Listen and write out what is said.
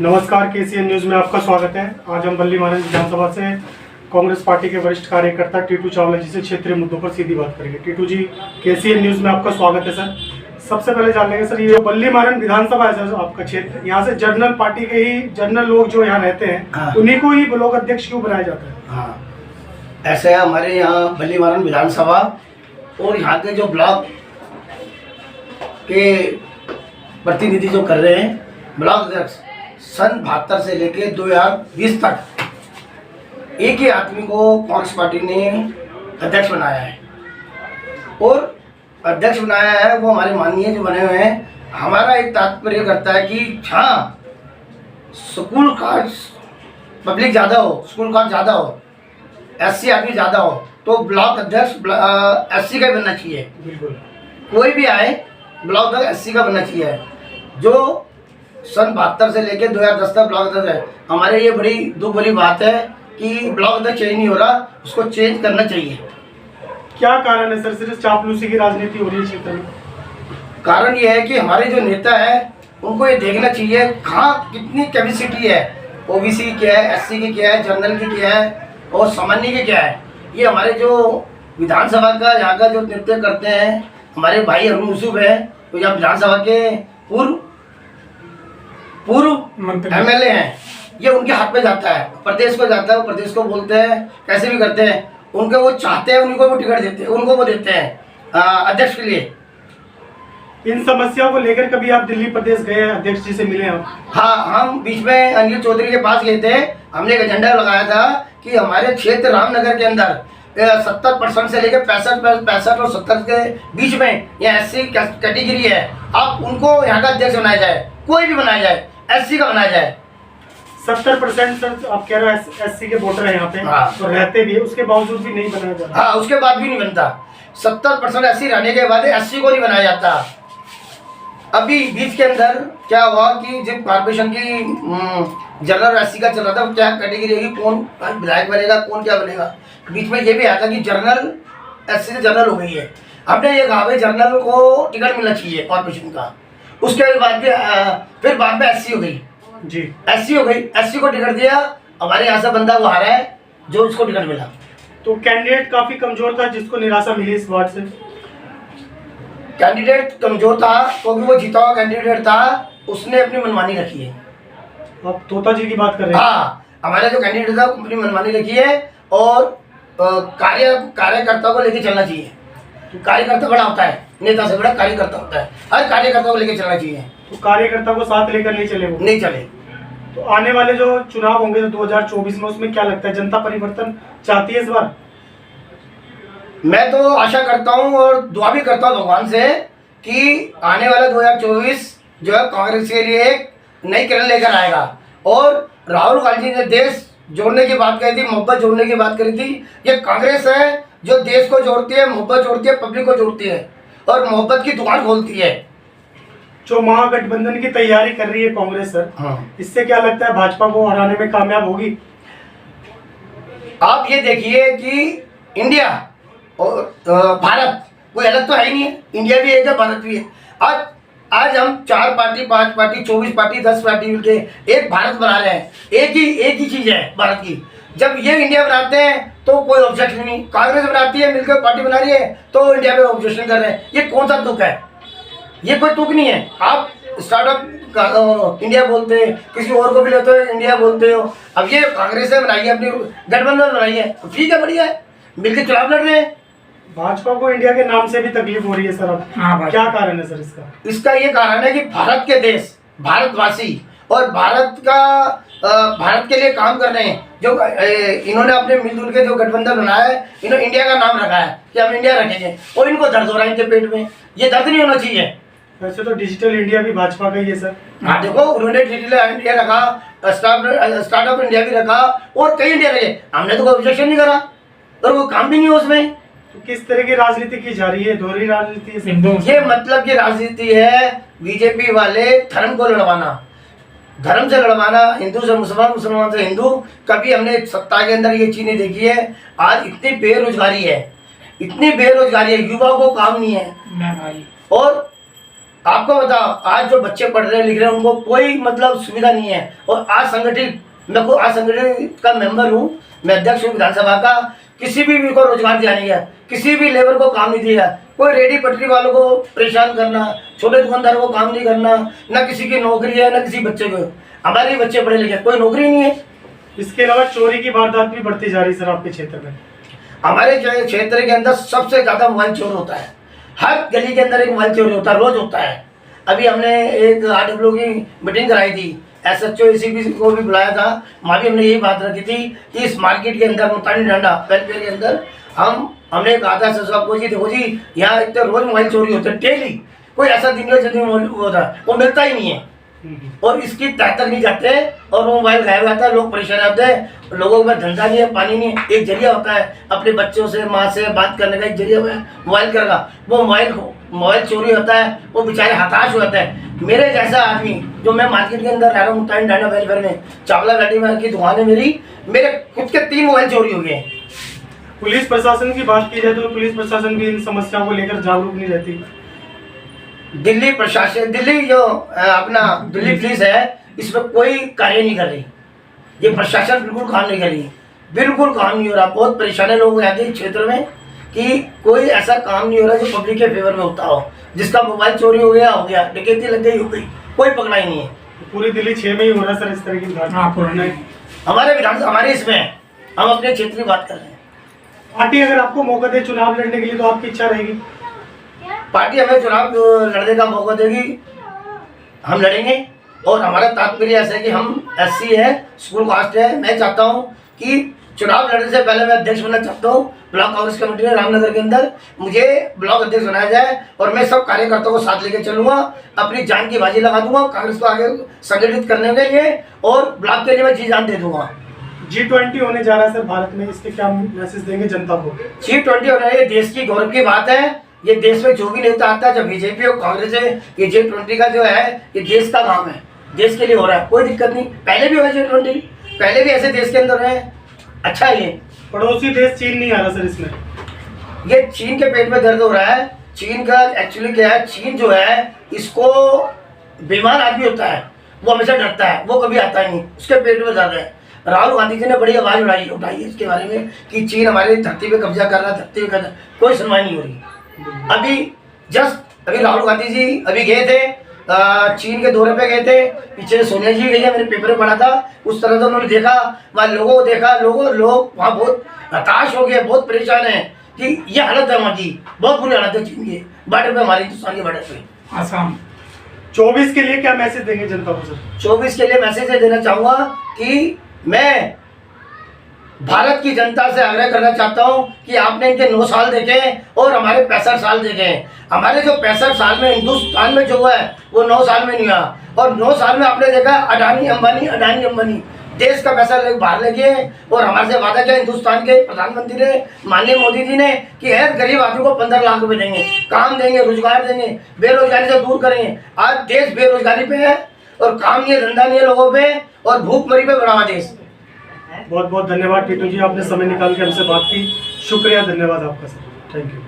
नमस्कार, KCN news में आपका स्वागत है। आज हम बल्ली मारन विधानसभा से कांग्रेस पार्टी के वरिष्ठ कार्यकर्ता टीटू चावला जी से क्षेत्रीय मुद्दों पर सीधी बात करेंगे। टीटू जी, केसीएन न्यूज में आपका स्वागत है सर। सबसे पहले जान लेंगे सर, ये जो बल्ली मारन विधानसभा है सर, आपका क्षेत्र, यहाँ से जर्नल पार्टी के ही जर्नल लोग जो यहाँ रहते हैं, उन्हीं को ही ब्लॉक अध्यक्ष क्यों बनाया जाता है? हाँ, ऐसे है हमारे यहाँ बल्ली मारन विधानसभा और यहाँ के जो ब्लॉक के प्रतिनिधि जो कर रहे हैं, ब्लॉक अध्यक्ष सन 72 से लेके 2020 तक एक ही आदमी को कांग्रेस पार्टी ने अध्यक्ष बनाया है और अध्यक्ष बनाया है वो हमारे माननीय जो बने हुए हैं। हमारा एक तात्पर्य करता है कि हाँ, स्कूल का पब्लिक ज़्यादा हो, स्कूल का ज़्यादा हो, एससी आदमी ज़्यादा हो तो ब्लॉक अध्यक्ष एससी का ही बनना चाहिए। बिल्कुल, कोई भी आए ब्लॉक अध्यक्ष एससी का बनना चाहिए। जो सन 72 से लेकर 2010 तक ब्लॉक अध्यक्ष है। हमारे ये बड़ी दुख भरी बात है कि ब्लॉक अध्यक्ष चेंज नहीं हो रहा, उसको चेंज करना चाहिए। क्या कारण है सर? सिर्फ चापलूसी की राजनीति हो रही है क्षेत्र में? कारण ये है कि हमारे जो नेता है उनको ये देखना चाहिए कहाँ कितनी कैपेसिटी है, ओबीसी की क्या है, एससी की क्या है, जनरल की क्या है और सामान्य की क्या है। ये हमारे जो विधानसभा का यहाँ का जो नेतृत्व करते हैं हमारे भाई अरुण यूसुफ है, तो यहाँ विधानसभा के पूर्व एमएलए हैं, ये उनके हाथ में जाता है, प्रदेश को जाता है, वो प्रदेश को बोलते हैं, कैसे भी करते हैं, उनको वो चाहते हैं, उनको वो टिकट देते हैं, उनको वो देते हैं अध्यक्ष के लिए। इन समस्याओं को लेकर कभी आप दिल्ली प्रदेश गए, अध्यक्ष जी से मिले आप? हाँ, हम बीच में अनिल चौधरी के पास गए थे। हमने एक एजेंडा लगाया था कि हमारे क्षेत्र रामनगर के अंदर 70% से लेकर 65 और 70 के बीच में यहाँ एससी कैटेगरी है, आप उनको यहाँ का अध्यक्ष बनाया जाए, कोई भी बनाया जाए, एससी का बनाया जाए। 70% सर आप कह रहे हो एससी के वोटर है यहाँ पे? हाँ। तो रहते भी है, उसके बावजूद भी नहीं बनाया जाता? हाँ, उसके बाद भी नहीं बनता। 70% एससी रहने के बाद एससी को नहीं बनाया जाता। अभी बीच के अंदर क्या हुआ कि जब कॉर्पोरेशन की जनरल एससी का चला था, क्या कैटेगरी है, कौन विधायक बनेगा, कौन क्या बनेगा, बीच में ये भी आया था कि जनरल एससी से जनरल हो गई है। हमने ये कहा भाई जनरल को टिकट मिलना चाहिए कॉर्पोरेशन का। उसके बाद फिर बाद में एससी हो गई जी, एससी हो गई, एससी को टिकट दिया, हमारे यहाँ से बंदा वो हारा है जो उसको टिकट मिला। तो कैंडिडेट काफी कमजोर था जिसको निराशा मिली इस वार्ड से? कैंडिडेट कमजोर था क्योंकि वो जीता हुआ कैंडिडेट था, उसने अपनी मनमानी रखी है। आप तोता जी की बात कर रहे हैं? हाँ, हमारा जो कैंडिडेट था अपनी मनमानी रखी है और कार्यकर्ता को लेके चलना चाहिए। तो कार्यकर्ता बड़ा होता है, नेता से बड़ा कार्यकर्ता होता है, हर कार्यकर्ता को लेके चलना चाहिए। तो कार्यकर्ता को साथ लेकर नहीं चले वो? नहीं चले। तो आने वाले जो चुनाव होंगे 2024 में, उसमें क्या लगता है, जनता परिवर्तन चाहती है इस बार? मैं तो आशा करता हूँ और दुआ भी करता हूँ भगवान से कि आने वाला 2024 जो है कांग्रेस के लिए एक नई किरण लेकर आएगा। और राहुल गांधी ने देश जोड़ने की बात कही थी, मोहब्बत जोड़ने की बात करी थी। ये कांग्रेस है जो देश को जोड़ती है, मोहब्बत जोड़ती है, पब्लिक को जोड़ती है और मोहब्बत की दुकान खोलती है। जो महागठबंधन की तैयारी कर रही है कांग्रेस सर, हाँ, इससे क्या लगता है भाजपा को हराने में कामयाब होगी? आप ये देखिए कि इंडिया और भारत कोई अलग तो है ही नहीं है, इंडिया भी एक है, भारत भी है। आज हम 4 पार्टी, 5 पार्टी, 24 पार्टी, 10 पार्टी मिलके एक भारत बना रहे हैं। एक ही चीज़ है भारत की। जब ये इंडिया बनाते हैं तो कोई ऑब्जेक्शन नहीं, कांग्रेस बनाती है मिलकर पार्टी बना रही है तो इंडिया में ऑब्जेक्शन कर रहे हैं। ये कौन सा तुक है? ये कोई तुक नहीं है। आप स्टार्टअप इंडिया बोलते हैं, किसी और को भी लेते हो इंडिया बोलते हो। अब ये कांग्रेस ने बनाई है, अपनी गठबंधन बनाई है, तो ठीक है, बढ़िया है, मिलकर चुनाव लड़ रहे हैं। भाजपा को इंडिया के नाम से भी तकलीफ हो रही है सर अब? हाँ, क्या कारण है सर इसका? इसका ये कारण है कि भारत के देश, भारतवासी और भारत के लिए काम कर रहे हैं। जो इन्होंने अपने मिलजुल के जो गठबंधन बनाया है, इन्होंने इंडिया का नाम रखा है कि हम इंडिया रखेंगे, और इनको दर्द हो रहा है इनके पेट में। ये दर्द नहीं होना चाहिए। वैसे तो डिजिटल इंडिया भी भाजपा का ही है सर। हाँ, देखो उन्होंने डिजिटल इंडिया रखा, स्टार्टअप इंडिया भी रखा और कई इंडिया रखे। हमने तो कोई ऑब्जेक्शन नहीं करा और वो काम भी नहीं हो उसमें। तो किस तरह की राजनीति की जा रही है? दोहरी राजनीति है? ये मतलब की राजनीति है बीजेपी वाले, धर्म को लड़वाना, धर्म से लड़वाना, हिंदू से मुसलमान, मुसलमान से हिंदू। कभी हमने सत्ता के अंदर ये चीज़ नहीं देखी है। आज इतनी बेरोजगारी है, इतनी बेरोजगारी है, युवाओं को काम नहीं है। और आपको बताओ, आज जो बच्चे पढ़ रहे लिख रहे हैं उनको कोई मतलब सुविधा नहीं है। और असंगठित, मैं को असंगठित का मेंबर हूँ, मैं अध्यक्ष हूँ विधानसभा का। किसी भी को रोजगार दिया नहीं गया, किसी भी लेबर को काम नहीं दिया। कोई रेडी पटरी वालों को परेशान करना, छोटे दुकानदारों को काम नहीं करना, ना किसी की नौकरी है ना किसी बच्चे को। हमारे बच्चे पढ़े लिखे, कोई नौकरी नहीं है। इसके अलावा चोरी की वारदात भी बढ़ती जा रही है सर आपके क्षेत्र में। हमारे क्षेत्र के अंदर सबसे ज्यादा मोबाइल चोर होता है। हर गली के अंदर एक मोबाइल चोरी होता है, रोज होता है। अभी हमने एक RWO की मीटिंग कराई थी, SHO ACP को भी बुलाया था। वहाँ भी हमने यही बात रखी थी कि इस मार्केट के अंदर मुल्तानी डंडा वेलफेयर के अंदर हमने कहा था सर को जी देखो जी यहाँ इतने रोज मोबाइल चोरी होते हैं डेली, कोई ऐसा दिन नहीं जिस मोबाइल होता है वो मिलता ही नहीं है और इसकी तह तक नहीं जाते और वो मोबाइल गायब हो जाता है। लोग परेशान होते हैं, लोगों में धंधा नहीं है, पानी नहीं है। एक जरिया होता है अपने बच्चों से माँ से बात करने का, एक जरिया है मोबाइल करना। वो मोबाइल चोरी होता है, वो बेचारे हताश हो जाते हैं। मेरे जैसा आदमी जो मैं मार्केट के अंदर रह रहा हूँ मुल्तानी डंडा वेलफेयर में, चावला घाटी में की दुकान है मेरी, मेरे खुद के 3 मोबाइल चोरी हो गए हैं। पुलिस प्रशासन की बात की जाए तो पुलिस प्रशासन भी इन समस्याओं को लेकर जागरूक नहीं रहती। दिल्ली प्रशासन, दिल्ली जो अपना दिल्ली पुलिस है, इसमें कोई कार्य नहीं कर रही। ये प्रशासन बिल्कुल काम नहीं कर रही, बिल्कुल काम नहीं हो रहा। बहुत परेशानी लोग रहते हैं क्षेत्र में कि कोई ऐसा काम नहीं हो रहा जो पब्लिक के फेवर में होता हो। जिसका मोबाइल चोरी हो गया, डकैती लग गई, हो गई, कोई पकड़ा ही नहीं है। पूरी दिल्ली 6 में ही हो रहा है सर इस तरह की घटना। हमारे इसमें हम अपने क्षेत्र की बात कर रहे हैं। पार्टी अगर आपको मौका दे चुनाव लड़ने के लिए तो आपकी इच्छा रहेगी? पार्टी हमें चुनाव लड़ने का मौका देगी, हम लड़ेंगे। और हमारा तात्पर्य ऐसा है कि हम SC है, स्कूल कास्ट है। मैं चाहता हूँ कि चुनाव लड़ने से पहले मैं अध्यक्ष बनना चाहता हूँ ब्लॉक कांग्रेस कमेटी में रामनगर के अंदर। मुझे ब्लॉक अध्यक्ष बनाया जाए और मैं सब कार्यकर्ताओं को साथ लेकर चलूंगा, अपनी जान की बाजी लगा दूंगा कांग्रेस को आगे संगठित करने के लिए और ब्लॉक के लिए मैं जी जान दे दूंगा। G20 होने जा रहा है सर भारत में, इसके क्या मैसेज देंगे जनता को? G20 हो रहा है, ये देश की गौरव की बात है। ये देश में जो भी नेता आता है, जब बीजेपी और कांग्रेस है, ये G20 का जो है ये देश का काम है, देश के लिए हो रहा है, कोई दिक्कत नहीं। पहले भी हुआ G20, पहले भी ऐसे देश के अंदर है। अच्छा है। ये पड़ोसी देश चीन नहीं आ रहा सर इसमें? ये चीन के पेट में दर्द हो रहा है। चीन का एक्चुअली क्या है, चीन जो है इसको बीमार आदमी होता है, वो हमेशा डरता है, वो कभी आता नहीं, उसके पेट में दर्द है। राहुल गांधी जी ने बड़ी आवाज उठाई है इसके बारे में कि चीन हमारी धरती पे कब्जा कर रहा है, धरती पे कर रहा है, कोई सुनवाई नहीं हो रही। अभी राहुल गांधी जी अभी गए थे, चीन के दौरे पे गए थे, पीछे सोनिया जी गई है, मैंने पेपर में पढ़ा था। उस तरह से उन्होंने देखा, वहाँ लोगों को देखा, लोग वहाँ बहुत हताश हो गए, बहुत परेशान है कि ये हालत है वहाँ की, बहुत बुरी हालत है चीन की बॉर्डर पे, हमारे हिंदुस्तान के बॉर्डर पे। आसाम 24 के लिए क्या मैसेज देंगे जनता को सर? 24 के लिए मैसेज देना चाहूँगा कि मैं भारत की जनता से आग्रह करना चाहता हूं कि आपने इनके 9 साल देखे और हमारे 65 साल देखे। हमारे जो 65 साल में हिंदुस्तान में जो हुआ है वो 9 साल में नहीं हुआ। और 9 साल में आपने देखा अडानी अंबानी देश का पैसा बाहर ले गए और हमारे से वादा किया हिंदुस्तान के प्रधानमंत्री ने, माननीय मोदी जी ने, कि हर गरीब आदमी को 15 लाख रुपए देंगे, काम देंगे, रोजगार देंगे, बेरोजगारी से दूर करेंगे। आज देश बेरोजगारी पे है और काम नहीं है, धंधा नहीं है लोगों पे, और भूखमरी पे बना हुआ देश। बहुत बहुत धन्यवाद टीटू जी, आपने समय निकाल के हमसे बात की। शुक्रिया, धन्यवाद आपका सर, थैंक यू।